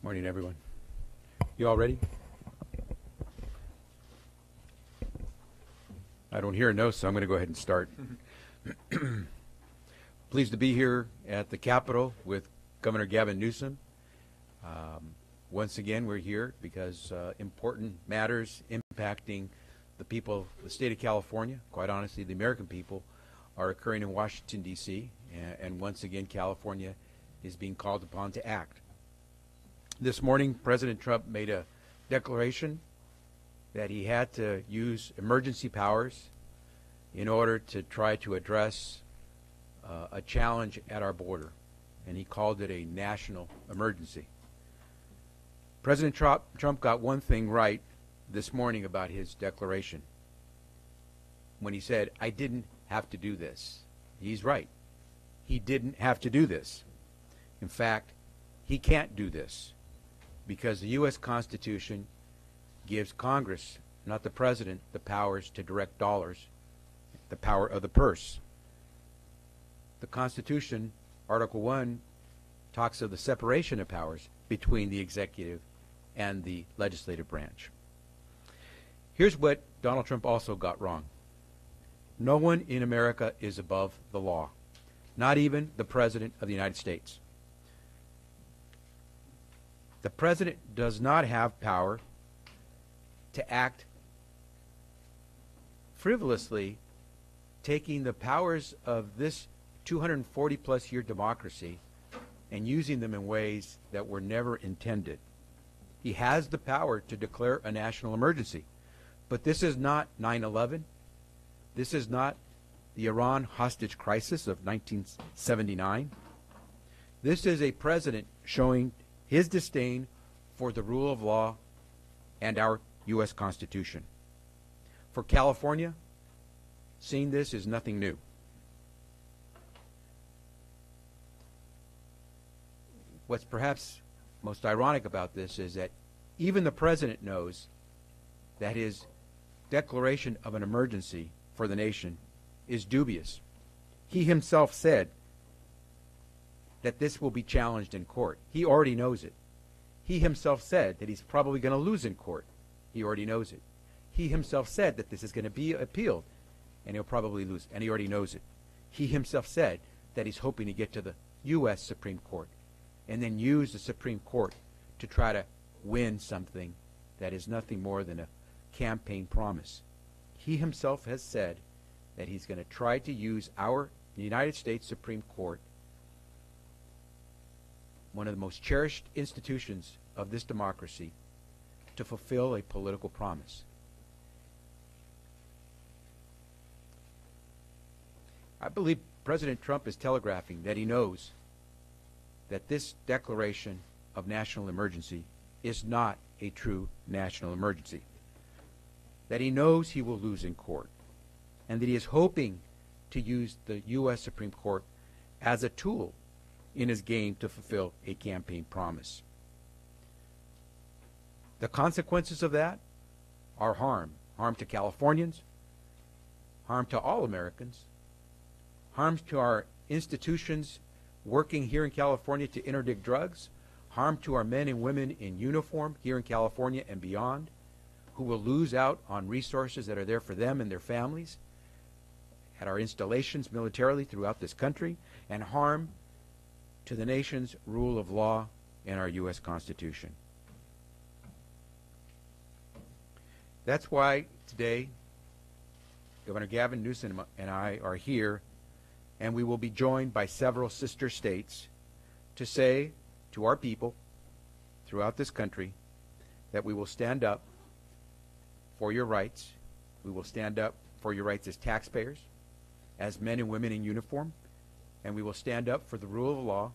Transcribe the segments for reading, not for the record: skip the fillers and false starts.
Morning, everyone. You all ready? I don't hear a no, so I'm going to go ahead and start. Pleased to be here at the Capitol with Governor Gavin Newsom. Once again, we're here because important matters impacting the people of the state of California, quite honestly, the American people, are occurring in Washington, D.C., and once again, California is being called upon to act. This morning, President Trump made a declaration that he had to use emergency powers in order to try to address a challenge at our border, and he called it a national emergency. President Trump got one thing right this morning about his declaration when he said, "I didn't have to do this." He's right. He didn't have to do this. In fact, he can't do this because the U.S. Constitution gives Congress, not the President, the powers to direct dollars, the power of the purse. The Constitution, Article 1, talks of the separation of powers between the executive and the legislative branch. Here's what Donald Trump also got wrong. No one in America is above the law. not even the President of the United States. The President does not have power to act frivolously, taking the powers of this 240-plus year democracy and using them in ways that were never intended. He has the power to declare a national emergency. But this is not 9/11. This is not the Iran hostage crisis of 1979. This is a president showing his disdain for the rule of law and our U.S. Constitution. For California, seeing this is nothing new. What's perhaps most ironic about this is that even the president knows that his declaration of an emergency for the nation is dubious. He himself said that this will be challenged in court. He already knows it. He himself said that he's probably going to lose in court. He already knows it. He himself said that this is going to be appealed, and he'll probably lose, and he already knows it. He himself said that he's hoping to get to the U.S. Supreme Court and then use the Supreme Court to try to win something that is nothing more than a campaign promise. He himself has said that he's going to try to use our United States Supreme Court, one of the most cherished institutions of this democracy, to fulfill a political promise. I believe President Trump is telegraphing that he knows that this declaration of national emergency is not a true national emergency, that he knows he will lose in court, and that he is hoping to use the U.S. Supreme Court as a tool in his game to fulfill a campaign promise. The consequences of that are harm to Californians, harm to all Americans, harm to our institutions working here in California to interdict drugs, harm to our men and women in uniform here in California and beyond, who will lose out on resources that are there for them and their families at our installations militarily throughout this country, and harm to the nation's rule of law and our U.S. Constitution. That's why today Governor Gavin Newsom and I are here, and we will be joined by several sister states to say to our people throughout this country that we will stand up for your rights. We will stand up for your rights as taxpayers, as men and women in uniform, and we will stand up for the rule of law,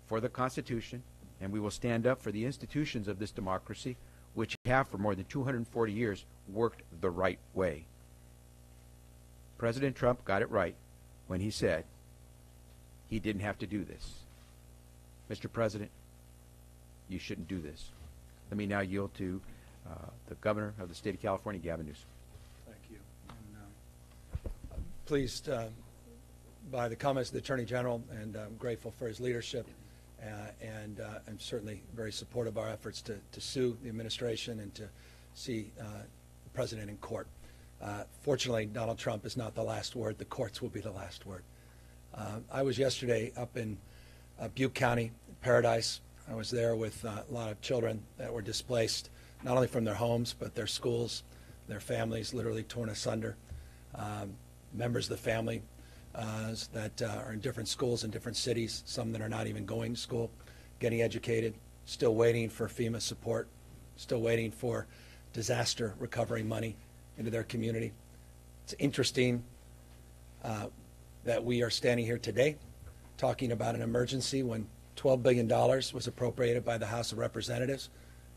for the Constitution, and we will stand up for the institutions of this democracy, which have for more than 240 years worked the right way. President Trump got it right when he said he didn't have to do this. Mr. President, you shouldn't do this. Let me now yield to the Governor of the State of California, Gavin Newsom. Thank you. I'm pleased by the comments of the Attorney General, and I'm grateful for his leadership, and I'm certainly very supportive of our efforts to sue the administration and to see the President in court. Fortunately, Donald Trump is not the last word. The courts will be the last word. I was yesterday up in Butte County, Paradise. I was there with a lot of children that were displaced, not only from their homes, but their schools, their families literally torn asunder. Members of the family that are in different schools in different cities, some that are not even going to school, getting educated, still waiting for FEMA support, still waiting for disaster recovery money into their community. It's interesting that we are standing here today talking about an emergency when $12 billion was appropriated by the House of Representatives,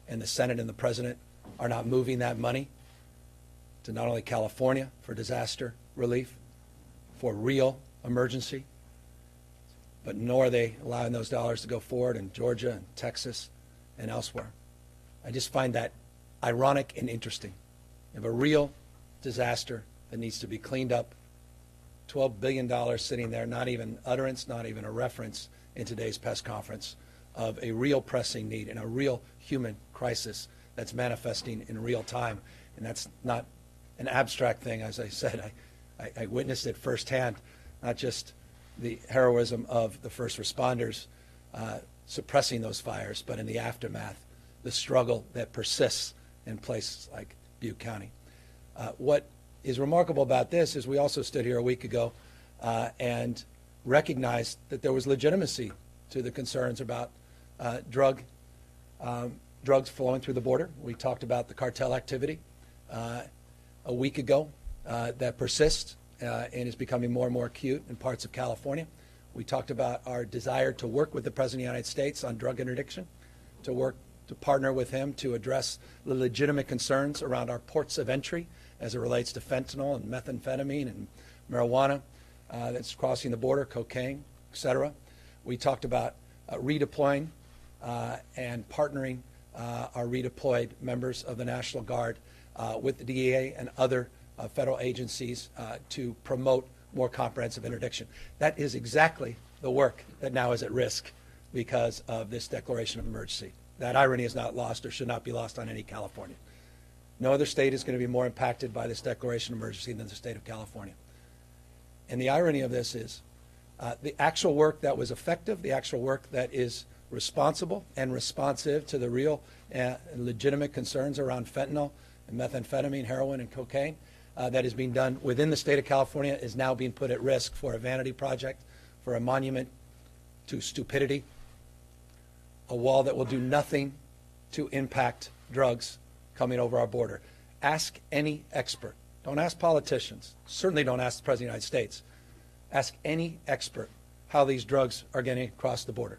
and the Senate and the President are not moving that money to not only California for disaster relief, for real emergency, but nor are they allowing those dollars to go forward in Georgia and Texas and elsewhere. I just find that ironic and interesting. You have a real disaster that needs to be cleaned up, $12 billion sitting there, not even utterance, not even a reference in today's press conference of a real pressing need and a real human crisis that's manifesting in real time. And that's not an abstract thing. As I said, I witnessed it firsthand, not just the heroism of the first responders suppressing those fires, but in the aftermath, the struggle that persists in places like Butte County. What is remarkable about this is we also stood here a week ago and recognized that there was legitimacy to the concerns about drugs flowing through the border. We talked about the cartel activity a week ago that persists and is becoming more and more acute in parts of California. We talked about our desire to work with the President of the United States on drug interdiction, to partner with him to address the legitimate concerns around our ports of entry as it relates to fentanyl and methamphetamine and marijuana that's crossing the border, cocaine, et cetera. We talked about redeploying and partnering our redeployed members of the National Guard with the DEA and other federal agencies to promote more comprehensive interdiction. That is exactly the work that now is at risk because of this declaration of emergency. That irony is not lost or should not be lost on any Californian. No other state is going to be more impacted by this declaration of emergency than the state of California. And the irony of this is the actual work that was effective, the actual work that is responsible and responsive to the real legitimate concerns around fentanyl and methamphetamine, heroin, and cocaine that is being done within the state of California is now being put at risk for a vanity project, for a monument to stupidity, a wall that will do nothing to impact drugs coming over our border. Ask any expert. Don't ask politicians. Certainly don't ask the President of the United States. Ask any expert how these drugs are getting across the border.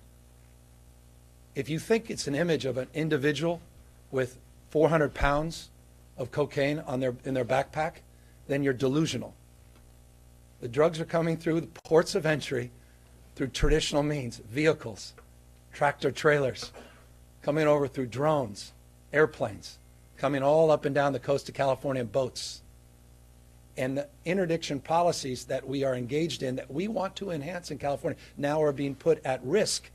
If you think it's an image of an individual with 400 pounds of cocaine in their backpack, then you're delusional. The drugs are coming through the ports of entry through traditional means, vehicles, tractor trailers, coming over through drones, airplanes, coming all up and down the coast of California in boats. And the interdiction policies that we are engaged in, that we want to enhance in California, now are being put at risk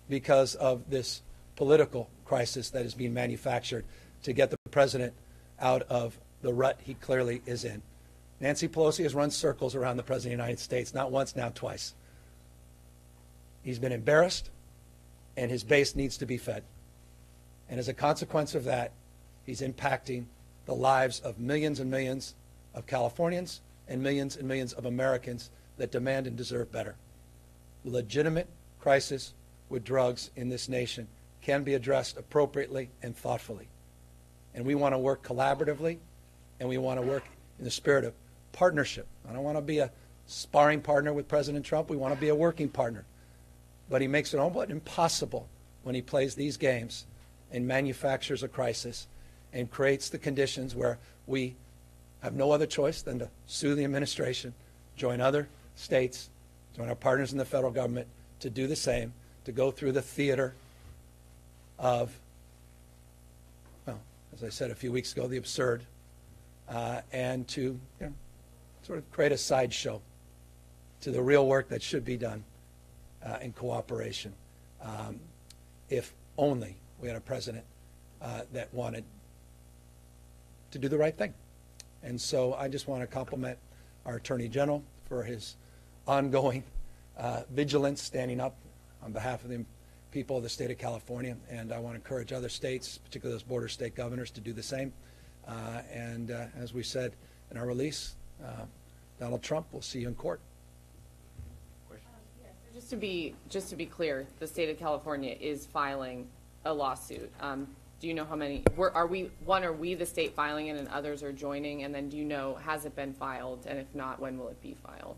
because of this political crisis that is being manufactured to get the president out of the rut he clearly is in. Nancy Pelosi has run circles around the President of the United States, not once, now twice. He's been embarrassed, and his base needs to be fed. And as a consequence of that, he's impacting the lives of millions and millions of Californians and millions of Americans that demand and deserve better. The legitimate crisis with drugs in this nation can be addressed appropriately and thoughtfully. And we want to work collaboratively, and we want to work in the spirit of partnership. I don't want to be a sparring partner with President Trump. We want to be a working partner. But he makes it almost impossible when he plays these games and manufactures a crisis and creates the conditions where we have no other choice than to sue the administration, join other states, join our partners in the federal government to do the same, to go through the theater of, well, as I said a few weeks ago, the absurd, and to sort of create a sideshow to the real work that should be done in cooperation. If only we had a president that wanted to do the right thing. And so I just want to compliment our Attorney General for his ongoing vigilance, standing up on behalf of the people of the state of California. And I want to encourage other states, particularly those border state governors, to do the same. And as we said in our release, Donald Trump, we'll see you in court. Just to be clear, the state of California is filing a lawsuit. Do you know how many? Are we the state filing it, and others are joining? And then do you know, has it been filed? And if not, when will it be filed?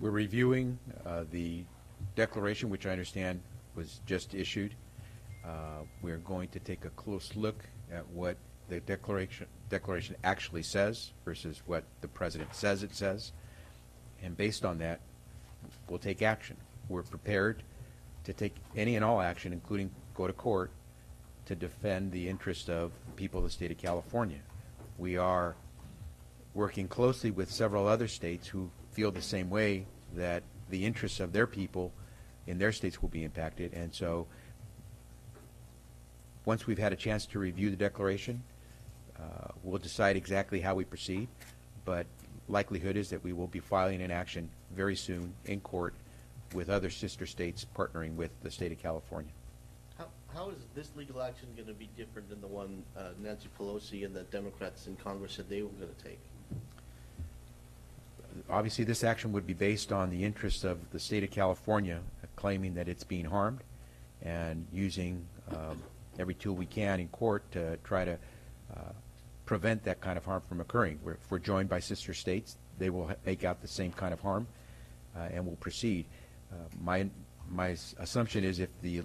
We're reviewing the declaration, which I understand was just issued. We're going to take a close look at what the declaration actually says versus what the president says it says, and based on that, we'll take action. We're prepared to take any and all action, including go to court, to defend the interest of the people of the state of California. We are working closely with several other states who feel the same way, that the interests of their people in their states will be impacted. And so once we've had a chance to review the declaration, we'll decide exactly how we proceed. But likelihood is that we will be filing an action very soon in court with other sister states partnering with the state of California. How is this legal action going to be different than the one Nancy Pelosi and the Democrats in Congress said they were going to take? Obviously, this action would be based on the interests of the state of California claiming that it's being harmed and using every tool we can in court to try to prevent that kind of harm from occurring. If we're joined by sister states, they will make out the same kind of harm and will proceed. My assumption is if the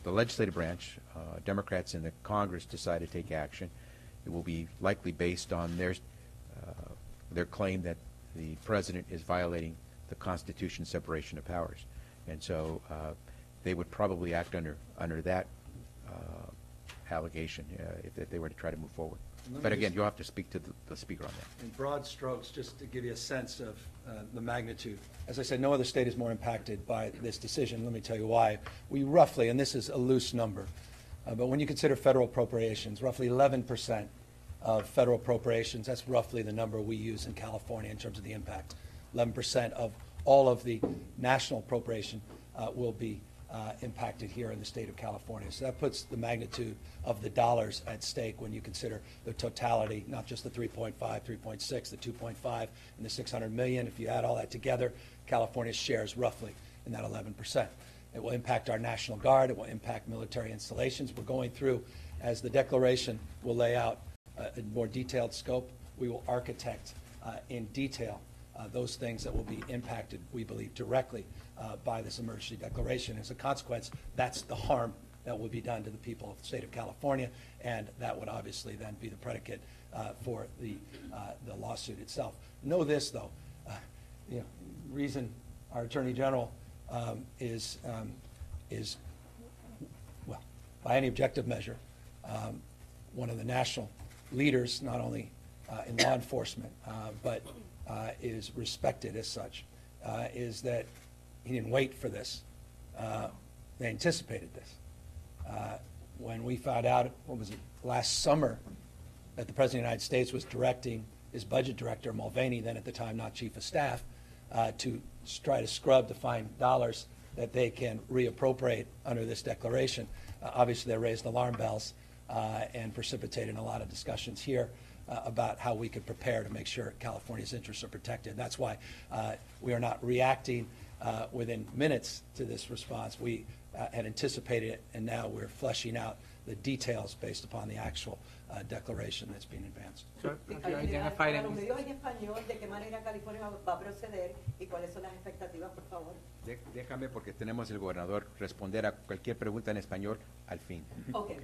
legislative branch, Democrats in the Congress, decide to take action, it will be likely based on their claim that the president is violating the Constitution separation of powers, and so they would probably act under that allegation if they were to try to move forward. But again, you'll have to speak to the speaker on that. In broad strokes, just to give you a sense of the magnitude, as I said, no other state is more impacted by this decision. Let me tell you why. We roughly, and this is a loose number, but when you consider federal appropriations, roughly 11% of federal appropriations, that's roughly the number we use in California in terms of the impact. 11% of all of the national appropriation will be impacted here in the state of California. So that puts the magnitude of the dollars at stake when you consider the totality, not just the 3.5, 3.6, the 2.5, and the 600 million. If you add all that together, California's share is roughly in that 11%. It will impact our National Guard. It will impact military installations. We're going through, as the declaration will lay out a more detailed scope, we will architect in detail those things that will be impacted, we believe, directly by this emergency declaration. As a consequence, that's the harm that will be done to the people of the state of California, and that would obviously then be the predicate for the lawsuit itself. Know this, though, reason our Attorney General is, well, by any objective measure, one of the national leaders, not only in law enforcement, but is respected as such, is that he didn't wait for this. They anticipated this. When we found out, what was it, last summer, that the President of the United States was directing his budget director, Mulvaney, then at the time not chief of staff, to try to scrub to find dollars that they can reappropriate under this declaration, obviously they raised alarm bells and precipitated a lot of discussions here about how we could prepare to make sure California's interests are protected. That's why we are not reacting within minutes to this response. We had anticipated it, and now we're fleshing out the details based upon the actual declaration that's being advanced. Sir, have you identified any? Déjame, porque tenemos el gobernador responder a cualquier pregunta en español al fin. Okay.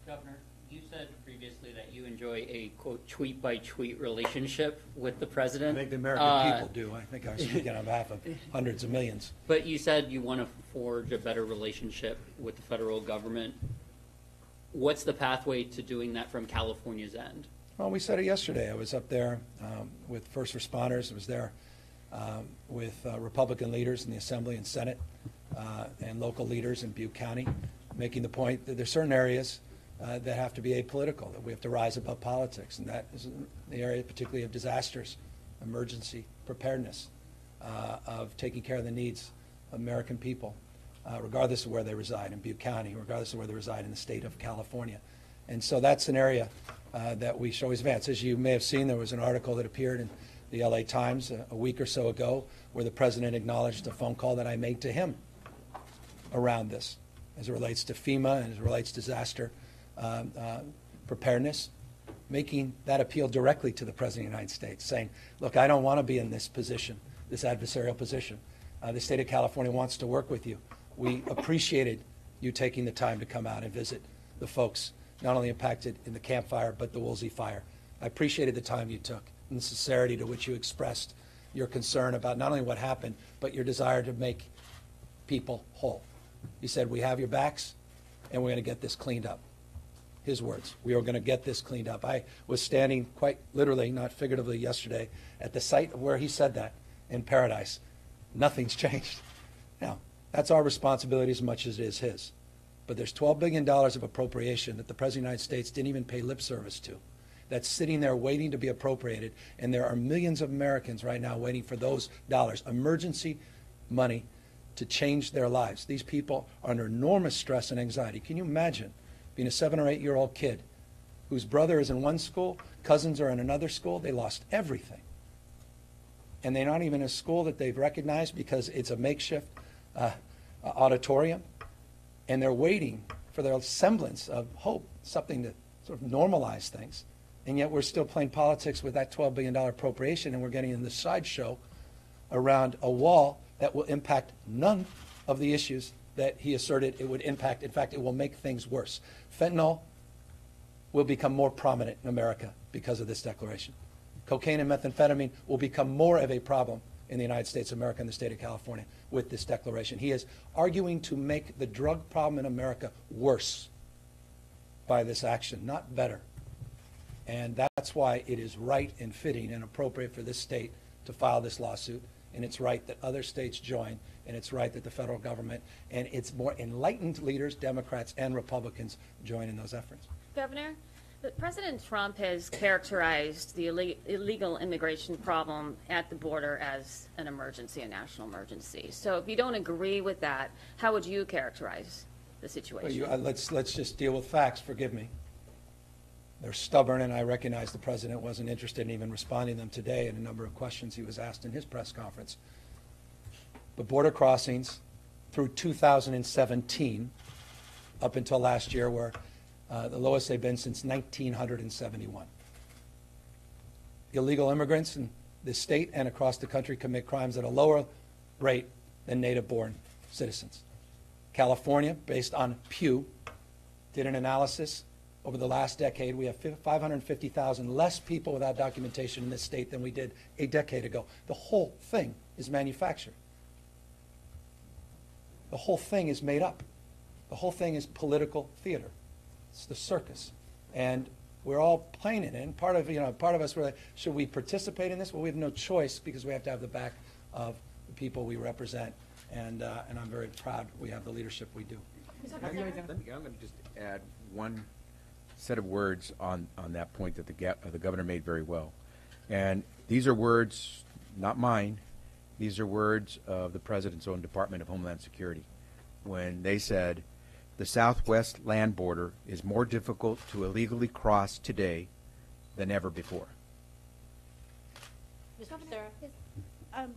Governor, you said previously that you enjoy a, quote, tweet-by-tweet relationship with the I president. think the American people do. I think I was speaking on behalf of hundreds of millions. But you said you want to forge a better relationship with the federal government. What's the pathway to doing that from California's end? Well, we said it yesterday. I was up there with first responders. I was there with Republican leaders in the Assembly and Senate and local leaders in Butte County, making the point that there's certain areas that have to be apolitical, that we have to rise above politics, and that is the area particularly of disasters, emergency preparedness, of taking care of the needs of American people, regardless of where they reside in Butte County, regardless of where they reside in the state of California. And so that's an area that we should always advance. As you may have seen, there was an article that appeared in the LA Times a week or so ago where the president acknowledged a phone call that I made to him around this as it relates to FEMA and as it relates to disaster preparedness, making that appeal directly to the President of the United States, saying, look, I don't want to be in this position, this adversarial position. The state of California wants to work with you. We appreciated you taking the time to come out and visit the folks not only impacted in the Camp Fire, but the Woolsey Fire. I appreciated the time you took and the sincerity to which you expressed your concern about not only what happened, but your desire to make people whole. You said, we have your backs, and we're going to get this cleaned up. His words, we are going to get this cleaned up. I was standing quite literally, not figuratively, yesterday at the site where he said that in Paradise. Nothing's changed. Now, that's our responsibility as much as it is his. But there's $12 billion of appropriation that the President of the United States didn't even pay lip service to, that's sitting there waiting to be appropriated, and there are millions of Americans right now waiting for those dollars, emergency money, to change their lives. These people are under enormous stress and anxiety. Can you imagine being a 7 or 8-year-old kid whose brother is in one school, cousins are in another school? They lost everything. And they're not even in a school that they've recognized because it's a makeshift auditorium. And they're waiting for their semblance of hope, something to sort of normalize things. And yet we're still playing politics with that $12 billion appropriation, and we're getting in the sideshow around a wall that will impact none of the issues that he asserted it would impact. In fact, it will make things worse. Fentanyl will become more prominent in America because of this declaration. Cocaine and methamphetamine will become more of a problem in the United States of America and the state of California with this declaration. He is arguing to make the drug problem in America worse by this action, not better. And that's why it is right and fitting and appropriate for this state to file this lawsuit. And it's right that other states join, and it's right that the federal government and its more enlightened leaders, Democrats and Republicans, join in those efforts. Governor, President Trump has characterized the illegal immigration problem at the border as an emergency, a national emergency. So if you don't agree with that, how would you characterize the situation? Well, let's just deal with facts. Forgive me. They're stubborn, and I recognize the president wasn't interested in even responding to them today in a number of questions he was asked in his press conference. But border crossings through 2017, up until last year, were the lowest they've been since 1971. Illegal immigrants in this state and across the country commit crimes at a lower rate than native-born citizens. California, based on Pew, did an analysis. Over the last decade, we have 550,000 less people without documentation in this state than we did a decade ago. The whole thing is manufactured. The whole thing is made up. The whole thing is political theater. It's the circus, and we're all playing it. And part of us were like, should we participate in this? Well, we have no choice because we have to have the back of the people we represent, and I'm very proud we have the leadership we do. I'm going to just add one set of words on that point that the governor made very well, and these are words not mine. These are words of the president's own Department of Homeland Security, when they said, the southwest land border is more difficult to illegally cross today than ever before. Mr. Becerra.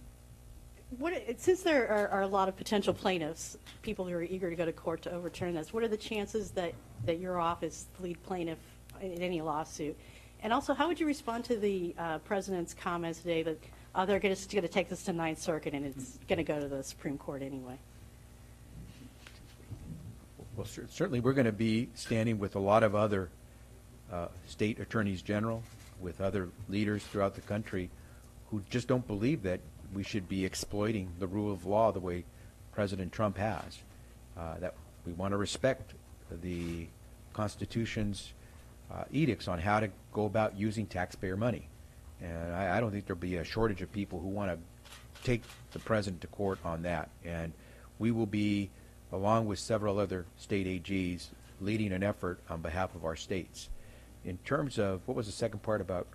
Since there are a lot of potential plaintiffs, people who are eager to go to court to overturn this, what are the chances that your office, the lead plaintiff in any lawsuit? And also, how would you respond to the president's comments today that they're just going to take this to Ninth Circuit and it's going to go to the Supreme Court anyway? Well, certainly we're going to be standing with a lot of other state attorneys general, with other leaders throughout the country who just don't believe that we should be exploiting the rule of law the way President Trump has. That we want to respect the Constitution's edicts on how to go about using taxpayer money. And I don't think there'll be a shortage of people who want to take the president to court on that. And we will be, along with several other state AGs, leading an effort on behalf of our states. In terms of, what was the second part about?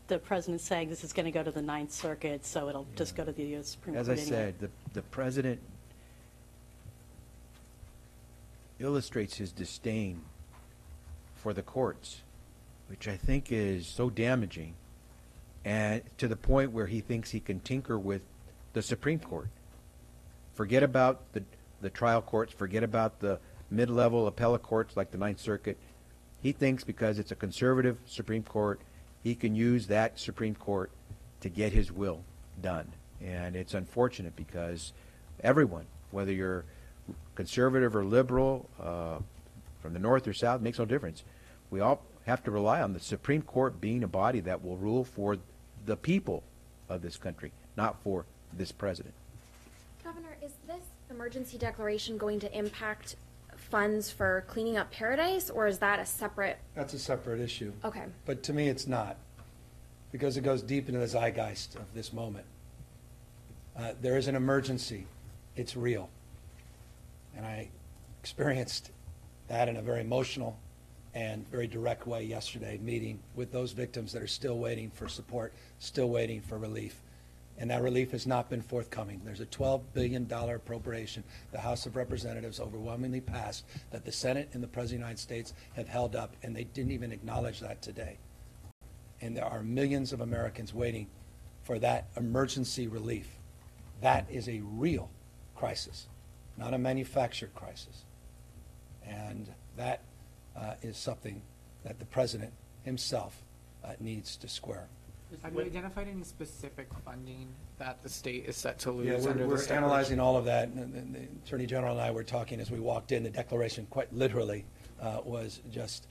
The president saying this is going to go to the Ninth Circuit, so it'll just go to the U.S. Supreme Court As I anyway. said, the president illustrates his disdain for the courts, which I think is so damaging, and to the point where he thinks he can tinker with the Supreme Court. Forget about the trial courts, forget about the mid-level appellate courts like the Ninth Circuit. He thinks because it's a conservative Supreme Court, he can use that Supreme Court to get his will done. And it's unfortunate because everyone, whether you're conservative or liberal, from the north or south, makes no difference. We all have to rely on the Supreme Court being a body that will rule for the people of this country, not for this president. Governor, is this emergency declaration going to impact funds for cleaning up Paradise, or is that a separate? That's a separate issue. Okay. But to me, it's not, because it goes deep into the zeitgeist of this moment. There is an emergency. It's real. And I experienced that in a very emotional and very direct way yesterday, meeting with those victims that are still waiting for support, still waiting for relief. And that relief has not been forthcoming. There's a $12 billion appropriation the House of Representatives overwhelmingly passed that the Senate and the President of the United States have held up, and they didn't even acknowledge that today. And there are millions of Americans waiting for that emergency relief. That is a real crisis, not a manufactured crisis. And that is something that the President himself needs to square. Have you identified any specific funding that the state is set to lose Yeah, under we're this analyzing all of that. And the Attorney General and I were talking as we walked in. The declaration, quite literally, was just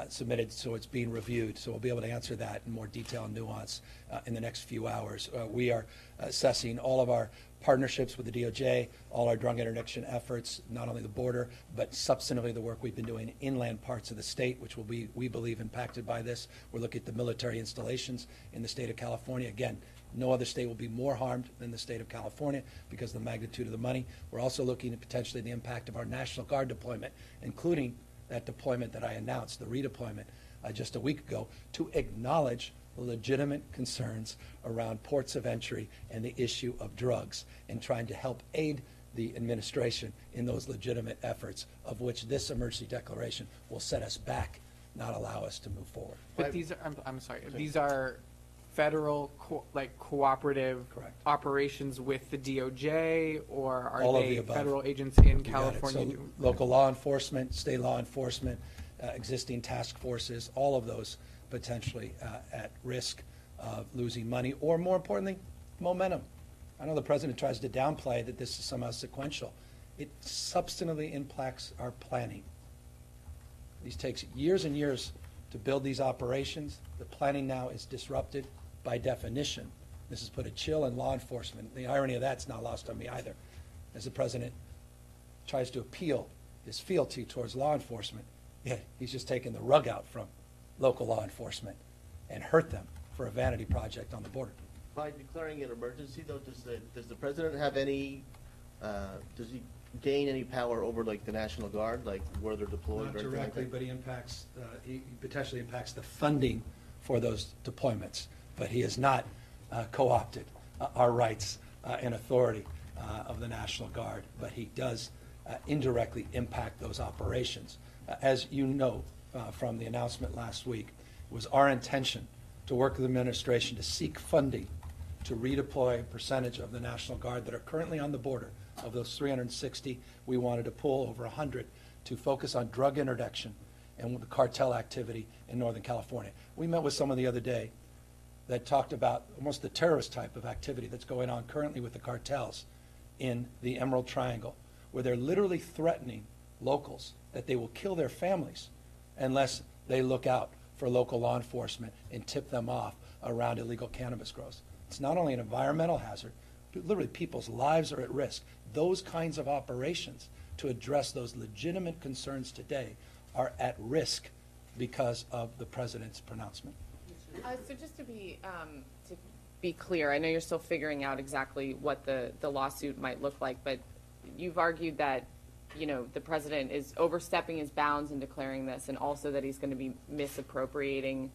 submitted, so it's being reviewed. So we'll be able to answer that in more detail and nuance in the next few hours. We are assessing all of our partnerships with the DOJ, all our drug interdiction efforts, not only the border, but substantively the work we've been doing in inland parts of the state, which will be, we believe, impacted by this. We're looking at the military installations in the state of California. Again, no other state will be more harmed than the state of California because of the magnitude of the money. We're also looking at potentially the impact of our National Guard deployment, including that deployment that I announced, the redeployment just a week ago, to acknowledge the legitimate concerns around ports of entry and the issue of drugs, and trying to help aid the administration in those legitimate efforts, of which this emergency declaration will set us back, not allow us to move forward. But these are, I'm sorry, these are federal, cooperative Correct. operations with the DOJ, or are All of they the above. federal agency in You got it. California? So local law enforcement, state law enforcement, existing task forces, all of those potentially at risk of losing money, or more importantly, momentum. I know the President tries to downplay that this is somehow sequential. It substantively impacts our planning. These takes years and years to build these operations. The planning now is disrupted by definition. This has put a chill in law enforcement. The irony of that's not lost on me either. As the President tries to appeal his fealty towards law enforcement, yeah, he's just taken the rug out from local law enforcement and hurt them for a vanity project on the border. By declaring an emergency, though, does the President have any, does he gain any power over, like, the National Guard, like where they're deployed? Not or anything directly, like that? but he impacts, he potentially impacts the funding for those deployments. But he has not co-opted our rights and authority of the National Guard, but he does indirectly impact those operations. As you know from the announcement last week, it was our intention to work with the administration to seek funding to redeploy a percentage of the National Guard that are currently on the border. Of those 360, we wanted to pull over 100 to focus on drug interdiction and with the cartel activity in Northern California. We met with someone the other day that talked about almost the terrorist type of activity that's going on currently with the cartels in the Emerald Triangle, where they're literally threatening locals that they will kill their families unless they look out for local law enforcement and tip them off around illegal cannabis grows. It's not only an environmental hazard, but literally people's lives are at risk. Those kinds of operations to address those legitimate concerns today are at risk because of the President's pronouncement. So just to be clear, I know you're still figuring out exactly what the lawsuit might look like, but you've argued that, you know, the President is overstepping his bounds in declaring this, and also that he's going to be misappropriating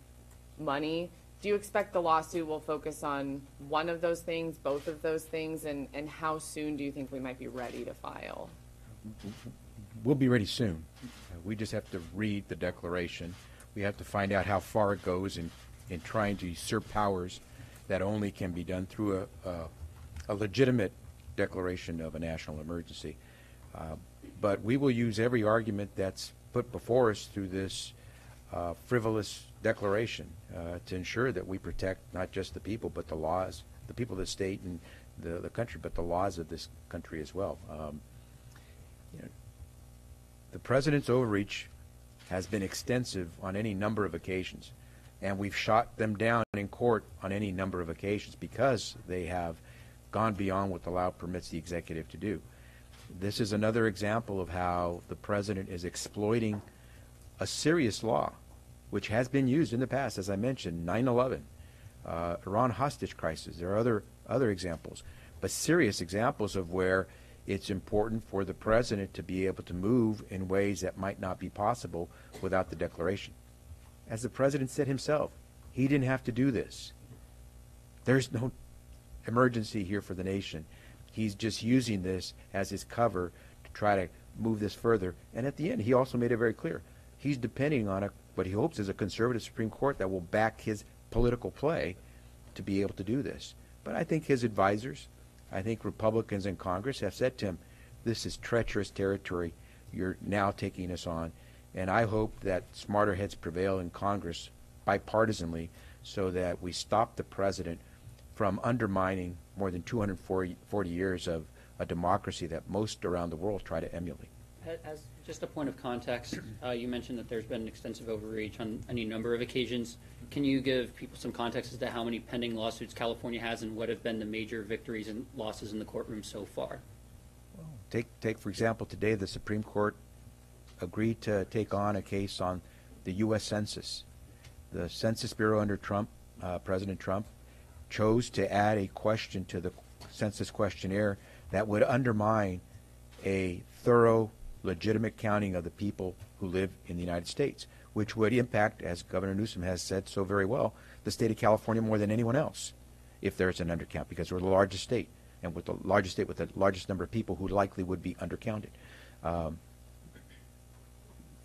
money. Do you expect the lawsuit will focus on one of those things, both of those things, and how soon do you think we might be ready to file? We'll be ready soon. We just have to read the declaration. We have to find out how far it goes in trying to usurp powers that only can be done through a legitimate declaration of a national emergency. But we will use every argument that's put before us through this frivolous declaration to ensure that we protect not just the people, but the laws, the people of the state and the country, but the laws of this country as well. You know, the President's overreach has been extensive on any number of occasions, and we've shot them down in court on any number of occasions because they have gone beyond what the law permits the executive to do. This is another example of how the President is exploiting a serious law, which has been used in the past, as I mentioned, 9/11, Iran hostage crisis. There are other examples, but serious examples of where it's important for the president to be able to move in ways that might not be possible without the declaration. As the president said himself, he didn't have to do this. There's no emergency here for the nation. He's just using this as his cover to try to move this further. And at the end, he also made it very clear. He's depending on what he hopes is a conservative Supreme Court that will back his political play to be able to do this. But I think his advisors, I think Republicans in Congress have said to him, this is treacherous territory. You're now taking us on. And I hope that smarter heads prevail in Congress bipartisanly so that we stop the president from undermining more than 240 years of a democracy that most around the world try to emulate. As just a point of context, you mentioned that there's been extensive overreach on any number of occasions. Can you give people some context as to how many pending lawsuits California has and what have been the major victories and losses in the courtroom so far? Take for example, today the Supreme Court agreed to take on a case on the U.S. Census. The Census Bureau under Trump, President Trump, chose to add a question to the census questionnaire that would undermine a thorough, legitimate counting of the people who live in the United States, which would impact, as Governor Newsom has said so very well, the state of California more than anyone else if there's an undercount, because we're the largest state, and with the largest state with the largest number of people who likely would be undercounted.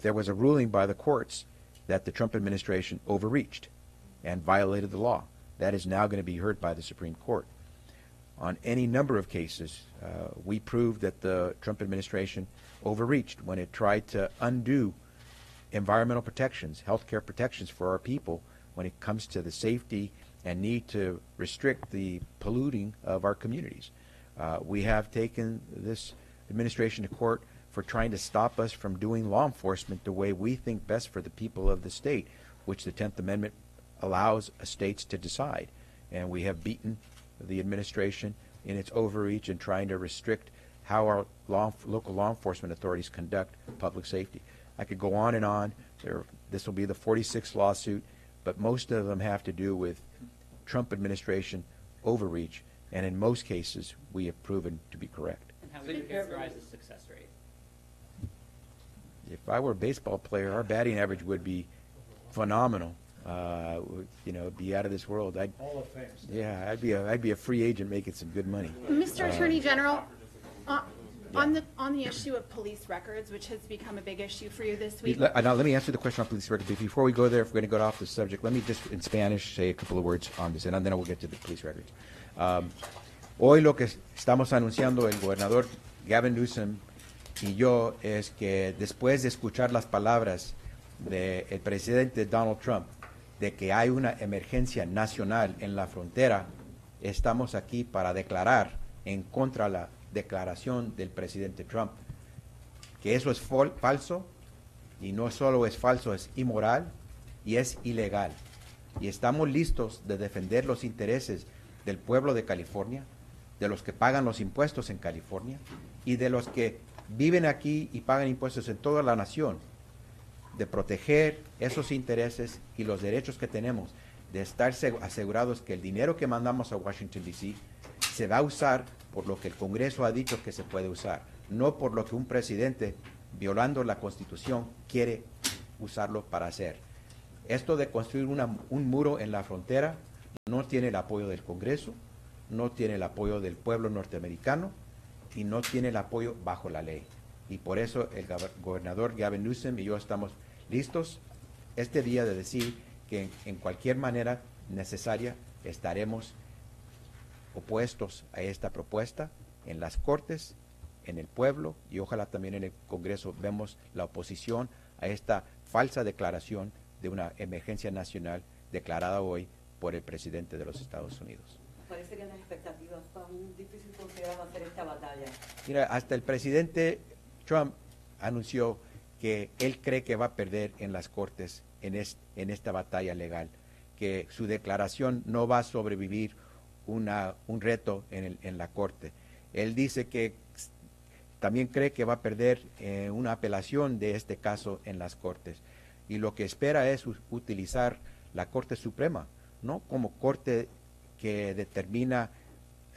There was a ruling by the courts that the Trump administration overreached and violated the law. That is now going to be heard by the Supreme Court. On any number of cases, we proved that the Trump administration overreached when it tried to undo environmental protections, health care protections for our people when it comes to the safety and need to restrict the polluting of our communities. We have taken this administration to court for trying to stop us from doing law enforcement the way we think best for the people of the state, which the 10th Amendment allows states to decide. And we have beaten the administration in its overreach in trying to restrict how our local law enforcement authorities conduct public safety. I could go on and on. This will be the 46th lawsuit, but most of them have to do with Trump administration overreach, and in most cases, we have proven to be correct. And how would you characterize the success rate? If I were a baseball player, our batting average would be phenomenal. Be out of this world. Hall of Fame. Yeah, I'd be a free agent making some good money. Mr. Attorney General, on the issue of police records, which has become a big issue for you this week. Now, let me answer the question on police records. Before we go there, if we're going to go off the subject, let me just in Spanish say a couple of words on this, and then we'll get to the police records. Hoy lo que estamos anunciando el gobernador Gavin Newsom y yo es que después de escuchar las palabras del presidente Donald Trump de que hay una emergencia nacional en la frontera, estamos aquí para declarar en contra de la declaración del presidente Trump, que eso es falso, y no solo es falso, es inmoral y es ilegal. Y estamos listos de defender los intereses del pueblo de California, de los que pagan los impuestos en California y de los que viven aquí y pagan impuestos en toda la nación, de proteger esos intereses y los derechos que tenemos, de estar asegurados que el dinero que mandamos a Washington, D.C. se va a usar por lo que el Congreso ha dicho que se puede usar, no por lo que un presidente, violando la Constitución, quiere usarlo para hacer. Esto de construir un muro en la frontera no tiene el apoyo del Congreso, no tiene el apoyo del pueblo norteamericano y no tiene el apoyo bajo la ley. Y por eso el gobernador Gavin Newsom y yo estamos listos este día de decir que en cualquier manera necesaria estaremos opuestos a esta propuesta en las Cortes, en el pueblo y ojalá también en el Congreso vemos la oposición a esta falsa declaración de una emergencia nacional declarada hoy por el presidente de los Estados Unidos. Parece que las expectativas son difíciles considerar hacer esta batalla. Mira, hasta el presidente Trump anunció que él cree que va a perder en las Cortes en esta batalla legal, que su declaración no va a sobrevivir un reto en la Corte. Él dice que también cree que va a perder una apelación de este caso en las Cortes. Y lo que espera es utilizar la Corte Suprema, no como Corte que determina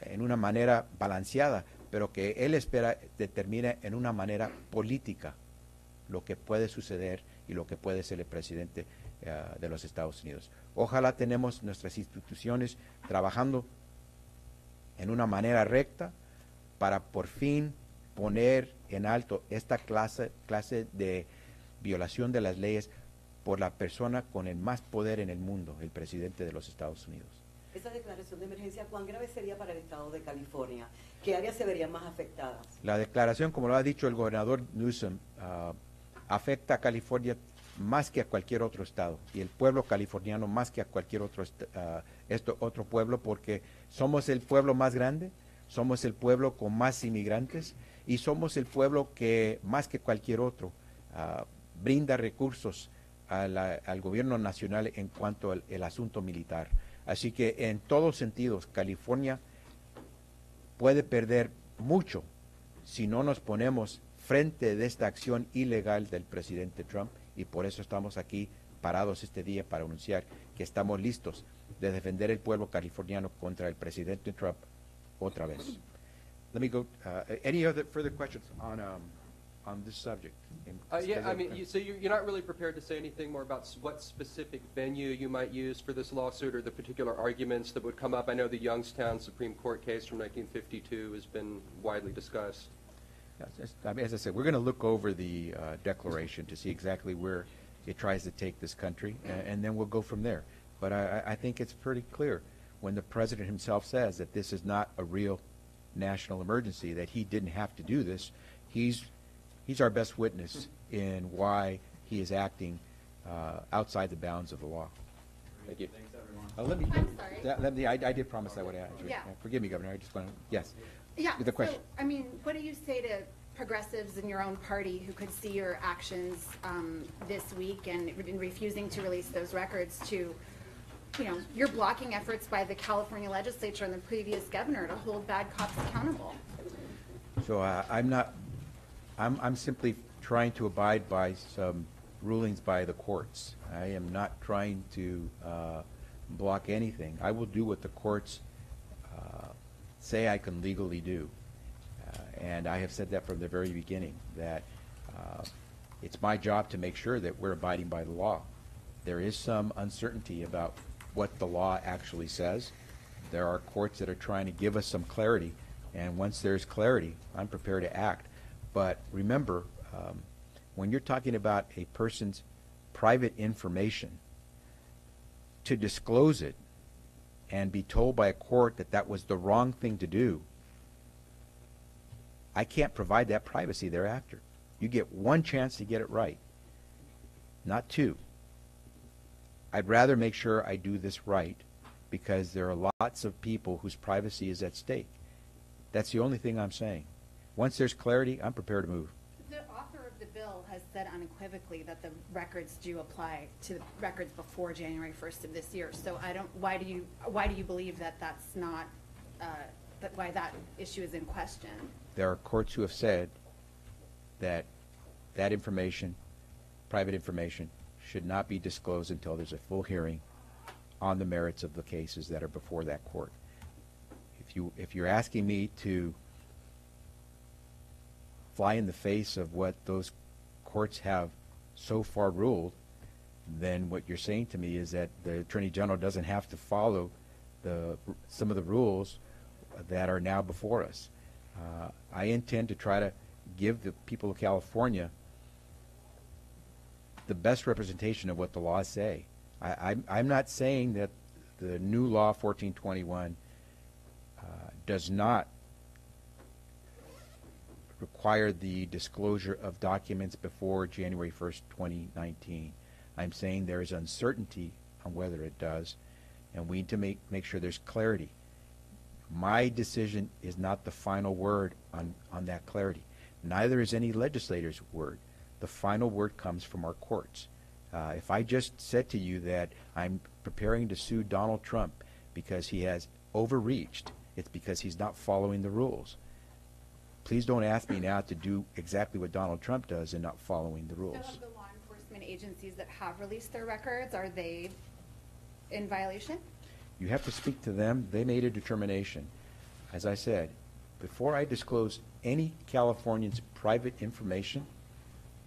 en una manera balanceada, pero que él espera determine en una manera política lo que puede suceder y lo que puede ser el presidente de los Estados Unidos. Ojalá tenemos nuestras instituciones trabajando en una manera recta para por fin poner en alto esta clase de violación de las leyes por la persona con el más poder en el mundo, el presidente de los Estados Unidos. Esa declaración de emergencia, ¿cuán grave sería para el estado de California? ¿Qué áreas se verían más afectadas? La declaración, como lo ha dicho el gobernador Newsom, afecta a California más que a cualquier otro estado y el pueblo californiano más que a cualquier otro pueblo, porque somos el pueblo más grande, somos el pueblo con más inmigrantes y somos el pueblo que más que cualquier otro brinda recursos al gobierno nacional en cuanto al asunto militar. Así que en todos sentidos California puede perder mucho si no nos ponemos frente de esta acción ilegal del presidente Trump, y por eso estamos aquí parados este día para anunciar que estamos listos de defender el pueblo californiano contra el presidente Trump otra vez. Let me go. Any other further questions on this subject? Yeah, I mean, so you're not really prepared to say anything more about what specific venue you might use for this lawsuit or the particular arguments that would come up? I know the Youngstown Supreme Court case from 1952 has been widely discussed. As I said, we're going to look over the declaration to see exactly where it tries to take this country, and then we'll go from there. But I think it's pretty clear when the president himself says that this is not a real national emergency, that he didn't have to do this. He's our best witness in why he is acting outside the bounds of the law. Thank you. Let me, I did promise I would answer. Yeah. Forgive me, Governor. I just want to, yes. Yeah, The question. so, I mean, what do you say to progressives in your own party who could see your actions this week and in refusing to release those records to, you know, you're blocking efforts by the California legislature and the previous governor to hold bad cops accountable? So I'm simply trying to abide by some rulings by the courts. I am not trying to block anything. I will do what the courts say I can legally do. And I have said that from the very beginning, that it's my job to make sure that we're abiding by the law. There is some uncertainty about what the law actually says. There are courts that are trying to give us some clarity, and once there's clarity, I'm prepared to act. But remember, when you're talking about a person's private information, to disclose it and be told by a court that that was the wrong thing to do, I can't provide that privacy thereafter. You get one chance to get it right, not two. I'd rather make sure I do this right because there are lots of people whose privacy is at stake. That's the only thing I'm saying. Once there's clarity, I'm prepared to move. The author of the bill has said unequivocally that the records do apply to the records before January 1st of this year. So why do you believe that that's not, why that issue is in question? There are courts who have said that that information, private information, should not be disclosed until there's a full hearing on the merits of the cases that are before that court. If you're asking me to fly in the face of what those courts have so far ruled, then what you're saying to me is that the Attorney General doesn't have to follow some of the rules that are now before us. I intend to try to give the people of California the best representation of what the laws say. I'm not saying that the new law 1421 does not require the disclosure of documents before January 1st, 2019. I'm saying there is uncertainty on whether it does, and we need to make sure there's clarity. My decision is not the final word on that clarity. Neither is any legislator's word. The final word comes from our courts. If I just said to you that I'm preparing to sue Donald Trump because he has overreached, it's because he's not following the rules. Please don't ask me now to do exactly what Donald Trump does and not following the rules. So of the law enforcement agencies that have released their records, are they in violation? You have to speak to them. They made a determination. As I said, before I disclose any Californian's private information,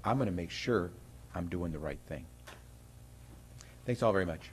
I'm going to make sure I'm doing the right thing. Thanks all very much.